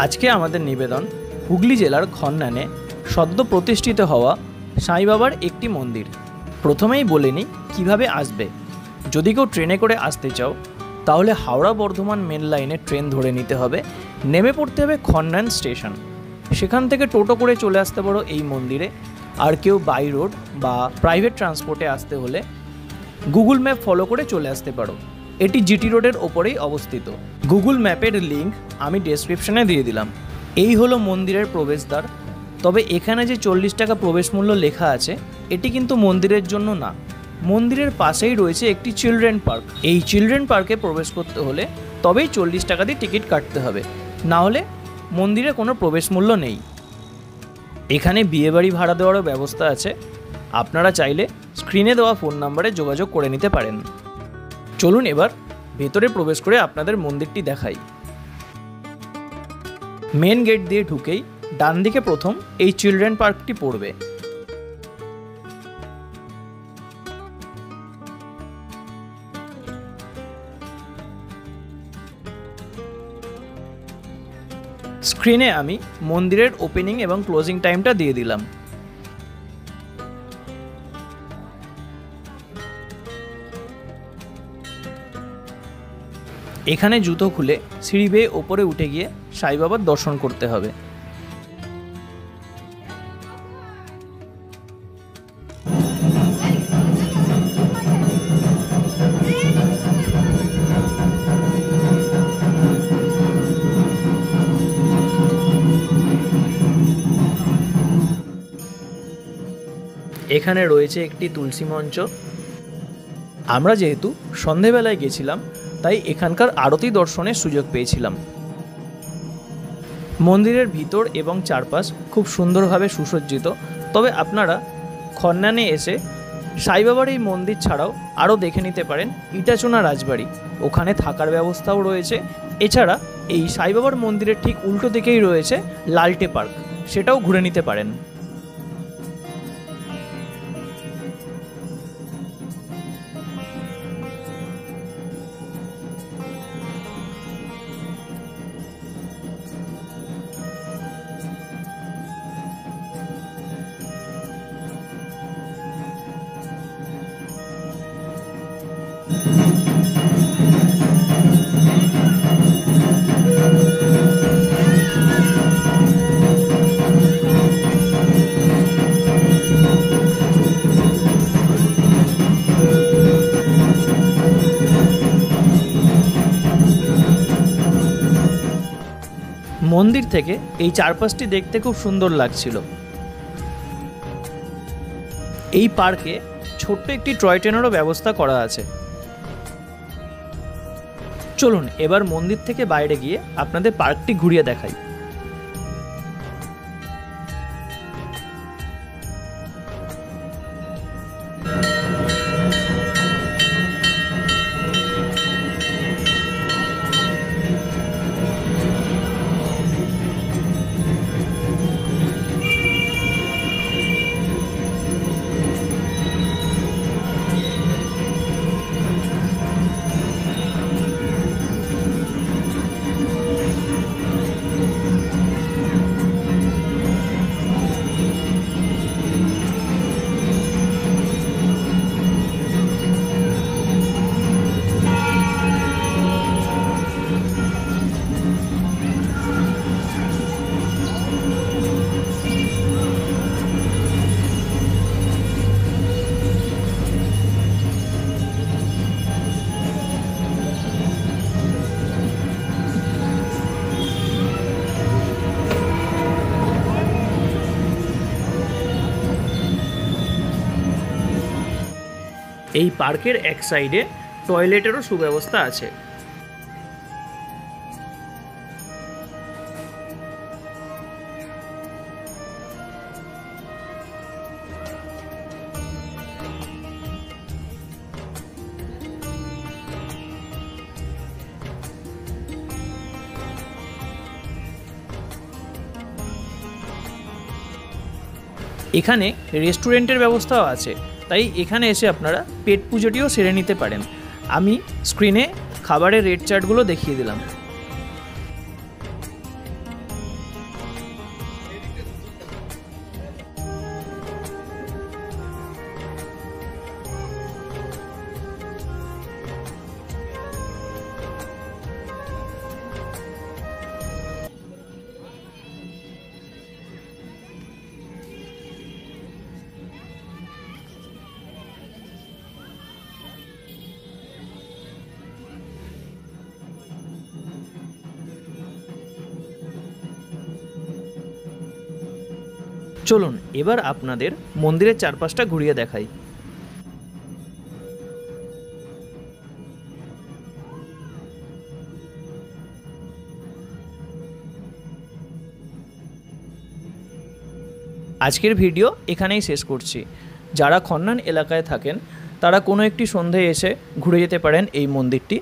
আজকে আমাদের নিবেদন হুগলি জেলার খন্নানে সদ্য প্রতিষ্ঠিত হওয়া সাই বাবার একটি মন্দির। প্রথমেই বলে নিই কীভাবে আসবে। যদি কেউ ট্রেনে করে আসতে চাও তাহলে হাওড়া বর্ধমান মেন লাইনে ট্রেন ধরে নিতে হবে, নেমে পড়তে হবে খন্নান স্টেশন। সেখান থেকে টোটো করে চলে আসতে পারো এই মন্দিরে। আর কেউ বাই রোড বা প্রাইভেট ট্রান্সপোর্টে আসতে হলে গুগল ম্যাপ ফলো করে চলে আসতে পারো। এটি জিটি রোডের ওপরেই অবস্থিত। গুগল ম্যাপের লিঙ্ক আমি ডেসক্রিপশনে দিয়ে দিলাম। এই হলো মন্দিরের প্রবেশদ্বার। তবে এখানে যে 40 টাকা প্রবেশ মূল্য লেখা আছে এটি কিন্তু মন্দিরের জন্য না। মন্দিরের পাশেই রয়েছে একটি চিলড্রেন পার্ক। এই চিলড্রেন পার্কে প্রবেশ করতে হলে তবেই 40 টাকা দিয়ে টিকিট কাটতে হবে, না হলে মন্দিরে কোনো প্রবেশ মূল্য নেই। এখানে বিয়েবাড়ি ভাড়া দেওয়ারও ব্যবস্থা আছে। আপনারা চাইলে স্ক্রিনে দেওয়া ফোন নাম্বারে যোগাযোগ করে নিতে পারেন। চলুন এবার ভেতরে প্রবেশ করে আপনাদের মন্দিরটি দেখাই। মেন গেট দিয়ে ঢুকেই ডান দিকে প্রথম এই চিলড্রেন পার্কটি পড়বে। স্ক্রিনে আমি মন্দিরের ওপেনিং এবং ক্লোজিং টাইমটা দিয়ে দিলাম। এখানে জুতো খুলে সিঁড়ি বেয়ে ওপরে উঠে গিয়ে সাই বাবার দর্শন করতে হবে। এখানে রয়েছে একটি তুলসী মঞ্চ। আমরা যেহেতু সন্ধেবেলায় গেছিলাম তাই এখানকার আরতি দর্শনের সুযোগ পেয়েছিলাম। মন্দিরের ভিতর এবং চারপাশ খুব সুন্দরভাবে সুসজ্জিত। তবে আপনারা খন্নানে এসে সাই বাবার এই মন্দির ছাড়াও আরও দেখে নিতে পারেন ইটাচোনা রাজবাড়ি। ওখানে থাকার ব্যবস্থাও রয়েছে। এছাড়া এই সাই বাবার মন্দিরের ঠিক উল্টো দিকেই রয়েছে লালটে পার্ক, সেটাও ঘুরে নিতে পারেন। মন্দির থেকে এই চারপাশটি দেখতে খুব সুন্দর লাগছিল। এই পার্কে ছোট্ট একটি টয় ট্রেনেরও ব্যবস্থা করা আছে। চলুন এবার মন্দির থেকে বাইরে গিয়ে আপনাদের পার্কটি ঘুরিয়ে দেখাই। এই পার্কের এক সাইডে টয়লেটেরও সুব্যবস্থা আছে। এখানে রেস্টুরেন্টের ব্যবস্থাও আছে, তাই এখানে এসে আপনারা পেট পুজোটিও সেরে নিতে পারেন। আমি স্ক্রিনে খাবারের রেট চার্টগুলো দেখিয়ে দিলাম। চলুন এবার আপনাদের মন্দিরের চারপাশটা ঘুরিয়ে দেখাই। আজকের ভিডিও এখানেই শেষ করছি। যারা খন্নান এলাকায় থাকেন তারা কোনো একটি সন্ধ্যায় এসে ঘুরে যেতে পারেন এই মন্দিরটি।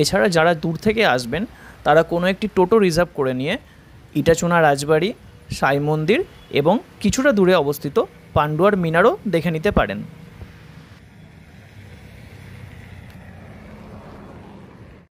এছাড়া যারা দূর থেকে আসবেন তারা কোনো একটি টোটো রিজার্ভ করে নিয়ে ইটাচুনা রাজবাড়ি, সাই মন্দির এবং কিছুটা দূরে অবস্থিত পান্ডুয়ার মিনারও দেখে নিতে পারেন।